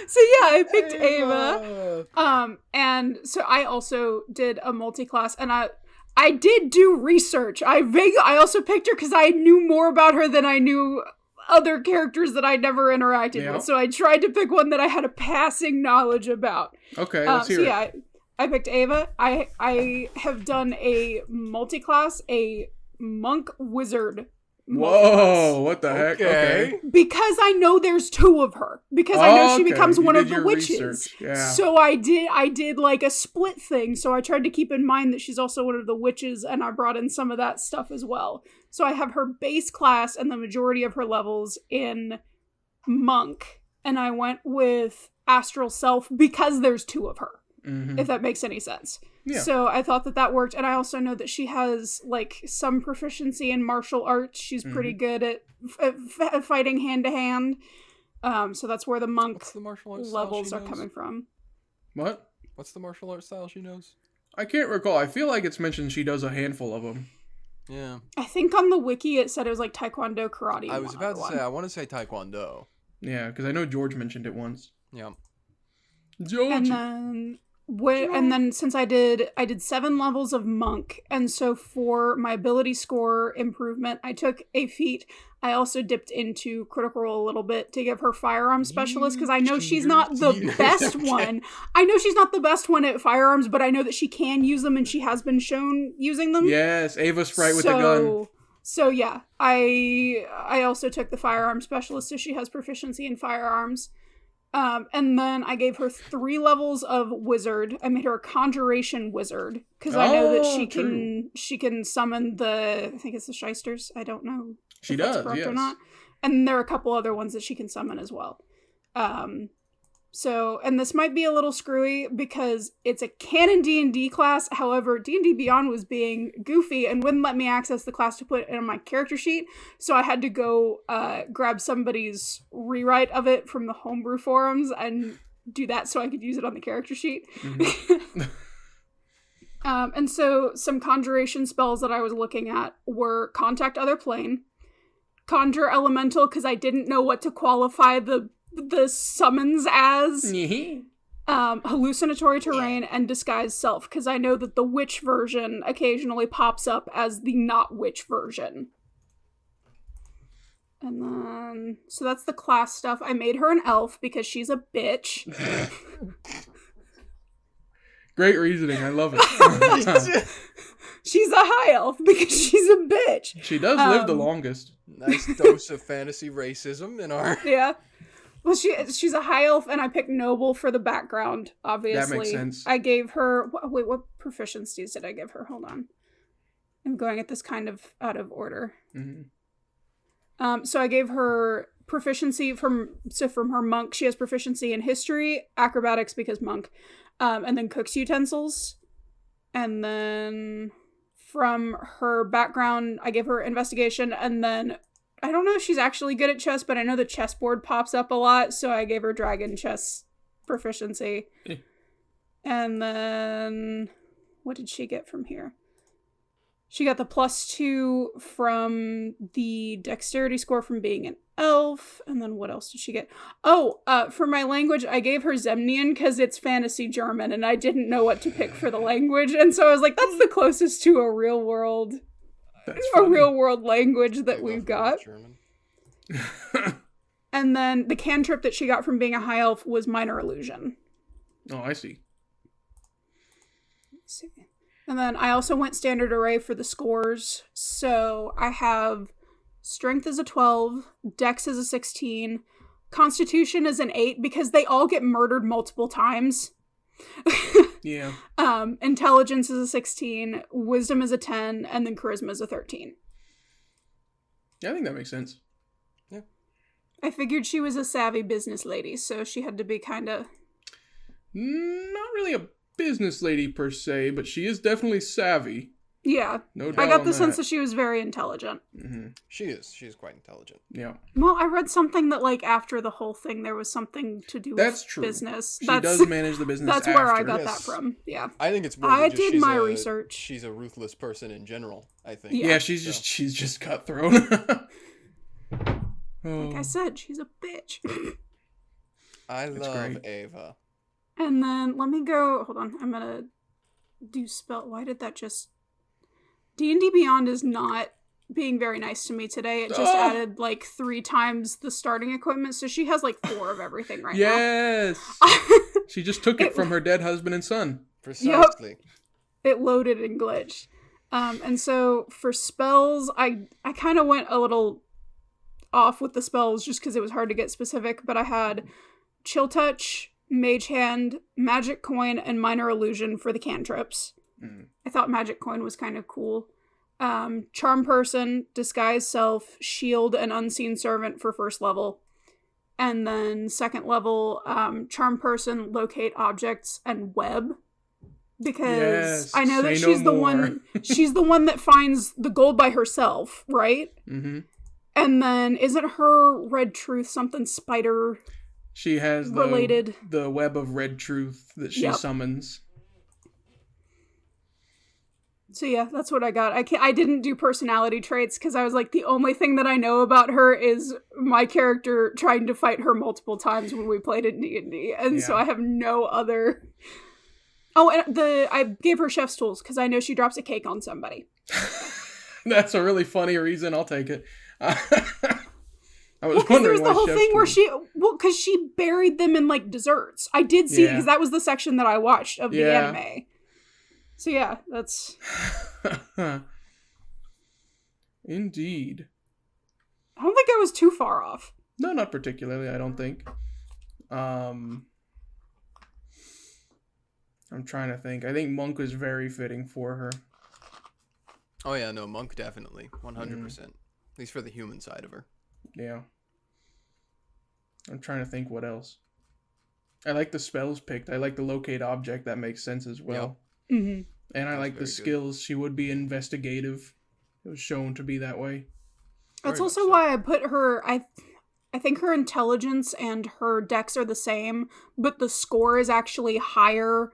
So yeah, I picked Ava. And so I also did a multi-class, and I did do research. I also picked her because I knew more about her than I knew other characters that I never interacted with. So I tried to pick one that I had a passing knowledge about. Okay, let's hear it. Yeah, I picked Ava. I have done a multi-class, a monk wizard. Whoa, what the heck? Okay. Because I know there's two of her. Because I know she becomes one of the witches. Research. Yeah. So I did like a split thing. So I tried to keep in mind that she's also one of the witches, and I brought in some of that stuff as well. So I have her base class and the majority of her levels in monk. And I went with astral self because there's two of her. If that makes any sense. Yeah. So I thought that worked. And I also know that she has like some proficiency in martial arts. She's pretty good at fighting hand to hand. So that's where the monk What's the martial arts levels style are she coming knows? from. What? What's the martial arts style she knows? I can't recall. I feel like it's mentioned she does a handful of them. Yeah. I think on the wiki it said it was like taekwondo, karate. I was about to say, I want to say Taekwondo. Yeah, because I know George mentioned it once. Yeah. George! And then since I did 7 levels of monk, and so for my ability score improvement, I took a feat. I also dipped into critical role a little bit to give her firearms specialist, because I know she's not the best one. I know she's not the best one at firearms, but I know that she can use them, and she has been shown using them. Yes, Ava Sprite with the gun. So yeah, I also took the firearms specialist, so she has proficiency in firearms. And then I gave her 3 levels of wizard. I made her a conjuration wizard because I know that she can summon I think it's the shysters. I don't know if that's correct or not. And there are a couple other ones that she can summon as well. So, and this might be a little screwy because it's a canon D&D class. However, D&D Beyond was being goofy and wouldn't let me access the class to put it on my character sheet. So I had to go grab somebody's rewrite of it from the homebrew forums and do that so I could use it on the character sheet. Mm-hmm. And so some conjuration spells that I was looking at were Contact Other Plane, Conjure Elemental, because I didn't know what to qualify the summons as, Hallucinatory Terrain, and Disguise Self, because I know that the witch version occasionally pops up as the not witch version. And then, so that's the class stuff. I made her an elf because she's a bitch. Great reasoning, I love it. She's a high elf because she's a bitch. She does live the longest. Nice dose of fantasy racism in our... Yeah. Well, she's a high elf, and I picked noble for the background, obviously. That makes sense. I gave her... Wait, what proficiencies did I give her? Hold on. I'm going at this kind of out of order. Mm-hmm. So I gave her proficiency from her monk. She has proficiency in history, acrobatics because monk, and then cooks utensils. And then from her background, I gave her investigation, and then... I don't know if she's actually good at chess, but I know the chessboard pops up a lot, so I gave her dragon chess proficiency. And then... what did she get from here? She got the +2 from the dexterity score from being an elf. And then what else did she get? Oh, for my language, I gave her Zemnian because it's fantasy German, and I didn't know what to pick for the language. And so I was like, that's the closest to a real world... real world language that we've got. German. And then the cantrip that she got from being a high elf was Minor Illusion. Oh, I see. Let's see. And then I also went standard array for the scores. So I have strength is a 12, dex is a 16, constitution is an 8 because they all get murdered multiple times. Yeah. Intelligence is a 16, wisdom is a 10, and then charisma is a 13. Yeah, I think that makes sense. Yeah. I figured she was a savvy business lady, so she had to be kind of... Not really a business lady per se, but she is definitely savvy. Yeah. No doubt. I got the sense that she was very intelligent. Mm-hmm. She is quite intelligent. Yeah. Well, I read something that, like, after the whole thing, there was something to do That's with true. business. She does manage the business That's after. where I got that from. Yeah. I think it's more I than just did my research. She's a ruthless person in general, I think. Yeah, she's just cutthroat. Like I said, she's a bitch. I love Ava. And then, let me go... Hold on, I'm gonna do spell... Why did that just... D&D Beyond is not being very nice to me today. It just added, like, 3 times the starting equipment, so she has, like, 4 of everything right now. Yes! She just took it from her dead husband and son. Precisely. Yep. It loaded and glitched. And so, for spells, I kind of went a little off with the spells just because it was hard to get specific, but I had Chill Touch, Mage Hand, Magic Coin, and Minor Illusion for the cantrips. I thought Magic Coin was kind of cool. Charm Person, Disguise Self, Shield, and Unseen Servant for first level. And then second level, Charm Person, Locate Objects, and Web. Because I know that she's the one that finds the gold by herself, right? Mm-hmm. And then isn't her Red Truth something spider? She has the web of Red Truth that she summons. So yeah, that's what I got. I didn't do personality traits because I was like, the only thing that I know about her is my character trying to fight her multiple times when we played in D&D, and so I have no other. Oh, and I gave her chef's tools because I know she drops a cake on somebody. That's a really funny reason. I'll take it. I was wondering there was the whole thing where because she buried them in like desserts. I did see because that was the section that I watched of the anime. So yeah, that's... Indeed. I don't think I was too far off. No, not particularly, I don't think. I'm trying to think. I think Monk was very fitting for her. Oh yeah, no, Monk definitely, 100%. At least for the human side of her. Yeah. I'm trying to think what else. I like the spells picked. I like the locate object. That makes sense as well. Yep. Mm-hmm. And I That's like the very skills. She would be investigative. It was shown to be that way. That's Very also much so. why I put her. I think her intelligence and her dex are the same, but the score is actually higher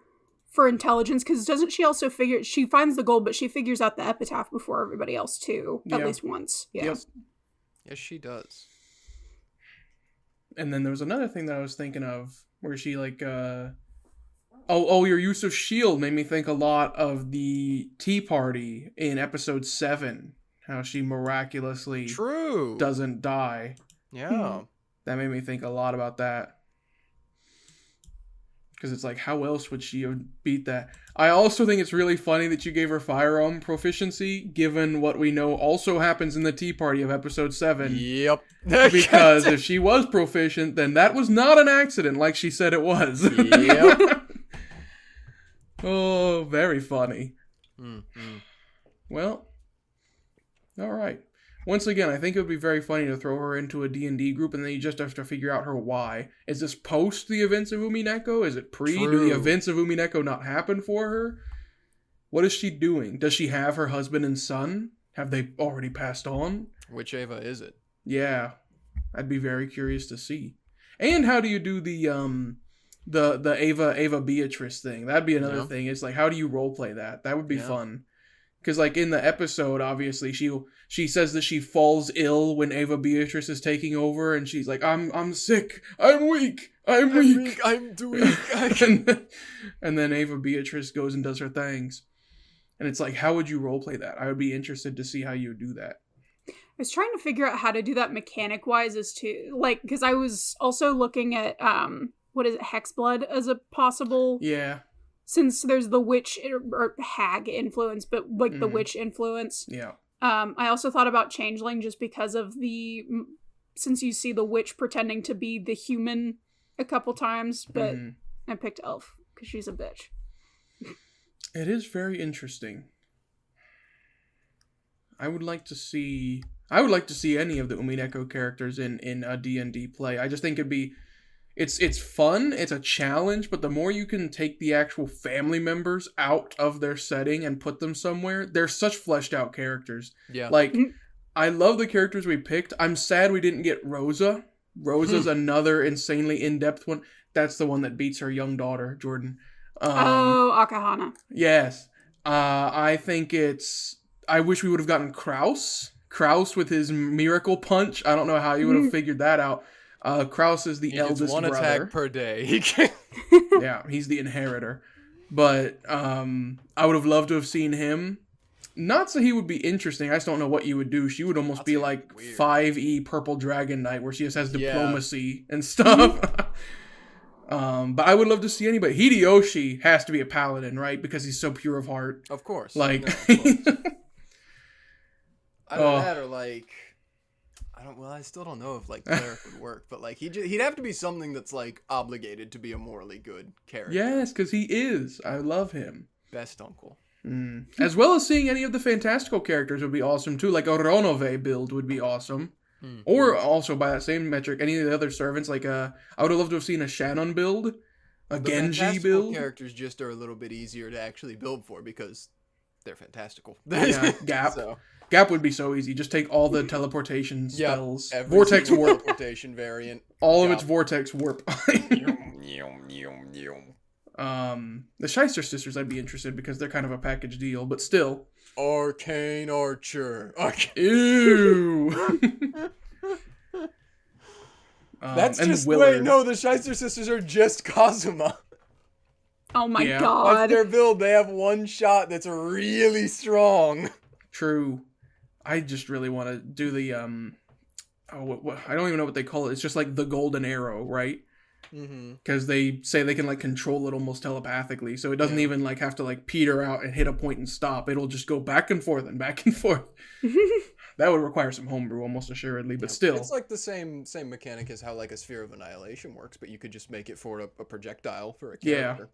for intelligence because doesn't she also figure she finds the gold, but she figures out the epitaph before everybody else too, at Yeah. least once. Yeah. Yep. Yes, she does. And then there was another thing that I was thinking of where she like your use of shield made me think a lot of the tea party in episode 7. How she miraculously True. doesn't die. Yeah. That made me think a lot about that. Because it's like, how else would she have beat that? I also think it's really funny that you gave her firearm proficiency, given what we know also happens in the tea party of episode 7. Yep. Because if she was proficient, then that was not an accident like she said it was. Yep. Oh, very funny. Mm-hmm. Well, all right. Once again, I think it would be very funny to throw her into a D&D group and then you just have to figure out her why. Is this post the events of Umineko? Is it pre? Do the True. events of Umineko not happen for her? What is she doing? Does she have her husband and son? Have they already passed on? Which Ava is it? Yeah. I'd be very curious to see. And how do you do the Ava Beatrice thing? That'd be another thing. It's like, how do you roleplay that? That would be fun. Because, like, in the episode, obviously, she says that she falls ill when Ava Beatrice is taking over, and she's like, I'm sick, I'm weak, I'm weak. I'm too weak. And then Ava Beatrice goes and does her things. And it's like, how would you roleplay that? I would be interested to see how you would do that. I was trying to figure out how to do that mechanic wise as to like because I was also looking at what is it, Hexblood as a possible Yeah. since there's the witch or hag influence, but like the witch influence. Yeah. I also thought about changeling just because of since you see the witch pretending to be the human a couple times, but I picked elf because she's a bitch. It is very interesting. I would like to see any of the Umineko characters in a D&D play. I just think it's fun, it's a challenge, but the more you can take the actual family members out of their setting and put them somewhere, they're such fleshed out characters. Yeah. Like, I love the characters we picked. I'm sad we didn't get Rosa. Rosa's another insanely in-depth one. That's the one that beats her young daughter, Jordan. Akahana. Yes. I think I wish we would have gotten Kraus. Kraus with his miracle punch. I don't know how you would have figured that out. Kraus is the eldest It's one brother. attack per day. Yeah, he's the inheritor. But I would have loved to have seen him. Not so he would be interesting. I just don't know what you would do. She would almost be like weird. 5e Purple Dragon Knight, where she just has diplomacy and stuff. But I would love to see anybody. Hideyoshi has to be a paladin, right? Because he's so pure of heart. Of course. Like, No, of course. Either that or like, I still don't know if like cleric would work, but like he'd have to be something that's like obligated to be a morally good character. yes, because he is. I love him. Best uncle. As well as seeing any of the fantastical characters would be awesome too. Like a Ronove build would be awesome. Or also by that same metric, any of the other servants. Like I would have loved to have seen a Shannon build, a The Genji fantastical build. characters just are a little bit easier to actually build for because they're fantastical. Yeah, Gap. So, Gap would be so easy. Just take all the teleportation spells. every Vortex single warp. teleportation variant. All of its vortex warp. Arcane The Shyster sisters I'd be interested because they're kind of a package deal, but still. Archer. Ew. That's and just Willard. wait. No, the Shyster sisters are just Kazuma. Oh my Yeah. god. That's their build. They have one shot that's really strong. True. I just really want to do the I don't even know what they call it. It's just like the golden arrow, right? Because they say they can like control it almost telepathically, so it doesn't even like have to like peter out and hit a point and stop. It'll just go back and forth and back and forth. That would require some homebrew, almost assuredly, but still. It's like the same mechanic as how like a Sphere of Annihilation works, but you could just make it for a projectile for a character.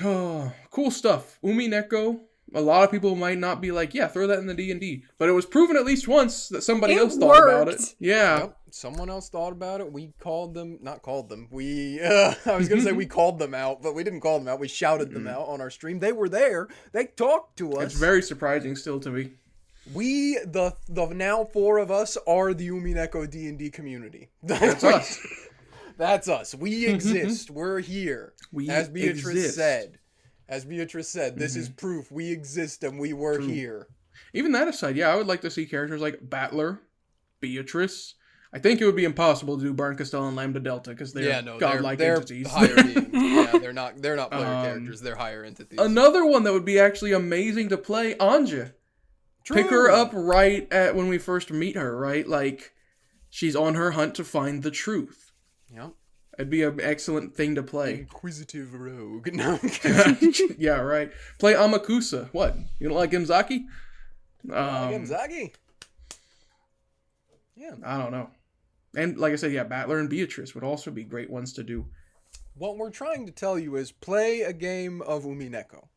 Oh, cool stuff. Umineko. A lot of people might not be like, yeah, throw that in the D&D. But it was proven at least once that somebody else thought about it. Yeah. Yep. Someone else thought about it. We called them. Not called them. We, I was going to say we called them out, but we didn't call them out. We shouted them out on our stream. They were there. They talked to us. It's very surprising still to me. We, the now 4 of us, are the Umineko D&D community. That's us. That's us. We exist. We're here. As Beatrice said, this is proof we exist and we were here. Even that aside, yeah, I would like to see characters like Battler, Beatrice. I think it would be impossible to do Barn Castell and Lambda Delta because they're godlike entities. Higher beings. Yeah, they're not player characters. They're higher entities. Another one that would be actually amazing to play, Anja. True. Pick her up right at when we first meet her, right? Like, she's on her hunt to find the truth. Yep. It'd be an excellent thing to play. Inquisitive rogue. No. Yeah, right. Play Amakusa. What? You don't like Imzaki? Imzaki? Yeah. I don't know. And like I said, yeah, Battler and Beatrice would also be great ones to do. What we're trying to tell you is play a game of Umineko.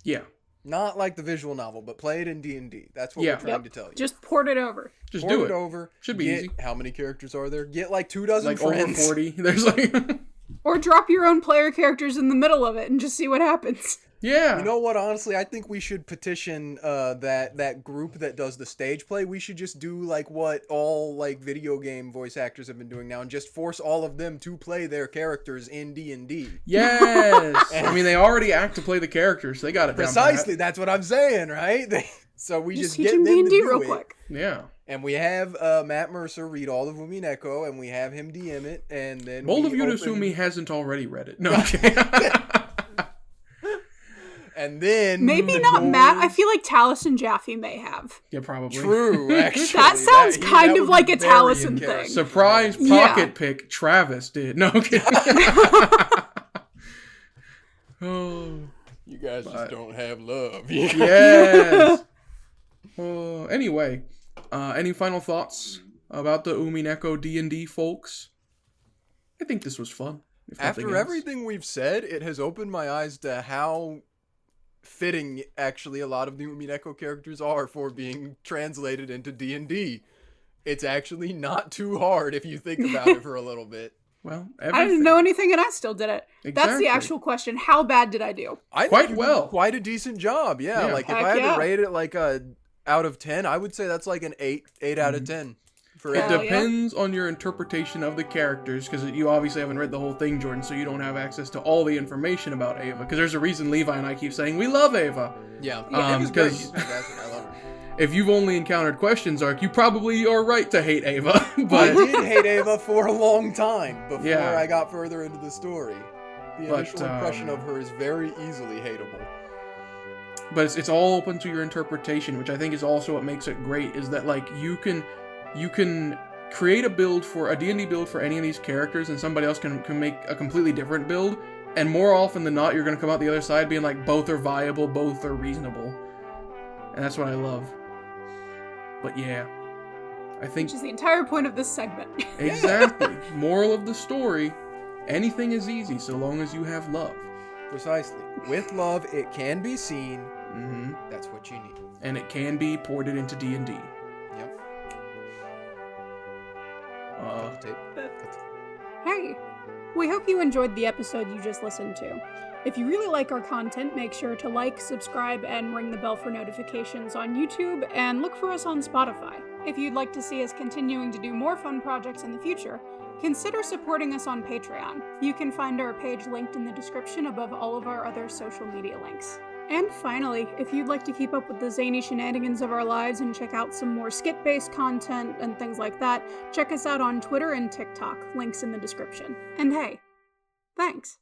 Yeah. Not like the visual novel, but play it in D&D. That's what we're trying to tell you. Just port it over. Just do it. Over. Should be easy. How many characters are there? Get like 24 like friends. Over 40. There's like... Or drop your own player characters in the middle of it and just see what happens. Yeah. You know what, honestly, I think we should petition that group that does the stage play. We should just do like what all like video game voice actors have been doing now and just force all of them to play their characters in D&D. Yes. I mean, they already act to play the characters. They got it down. Precisely. That's what I'm saying, right? So we just get them D&D to do real it. quick. Yeah. And we have Matt Mercer read all of Umineko, and we have him DM it, and then bold of you to assume he hasn't already read it. No, okay. And then maybe not Matt. I feel like Taliesin Jaffe may have. Yeah, probably. True, actually. That sounds kind of like a Taliesin thing. Surprise pocket pick. Travis did. No, okay. Oh, you guys just don't have love. Yes. Anyway, any final thoughts about the Umineko D&D folks? I think this was fun. After everything we've said, it has opened my eyes to how fitting actually a lot of the Umineko characters are for being translated into D&D. It's actually not too hard if you think about it for a little bit. Well, I didn't know anything and I still did it. Exactly. That's the actual question. How bad did I do? I think you did quite a decent job. Yeah. Like if I had to rate it like a out of 10, I would say that's like an 8 out of 10. It depends on your interpretation of the characters, because you obviously haven't read the whole thing, Jordan, so you don't have access to all the information about Ava. Because there's a reason Levi and I keep saying we love Ava. Yeah, because she's fantastic. I love her. If you've only encountered Questions Arc, you probably are right to hate Ava. But I did hate Ava for a long time before I got further into the story. The initial impression of her is very easily hateable. But it's all open to your interpretation, which I think is also what makes it great, is that like you can create a build for a D&D build for any of these characters, and somebody else can make a completely different build, and more often than not, you're going to come out the other side being like, both are viable, both are reasonable. And that's what I love. But yeah, I think... Which is the entire point of this segment. Exactly. Moral of the story, anything is easy so long as you have love. Precisely. With love, it can be seen. Mm-hmm. That's what you need. And it can be ported into D&D. Yep. Hey, we hope you enjoyed the episode you just listened to. If you really like our content, make sure to like, subscribe, and ring the bell for notifications on YouTube, and look for us on Spotify. If you'd like to see us continuing to do more fun projects in the future, consider supporting us on Patreon. You can find our page linked in the description above all of our other social media links. And finally, if you'd like to keep up with the zany shenanigans of our lives and check out some more skit-based content and things like that, check us out on Twitter and TikTok, links in the description. And hey, thanks.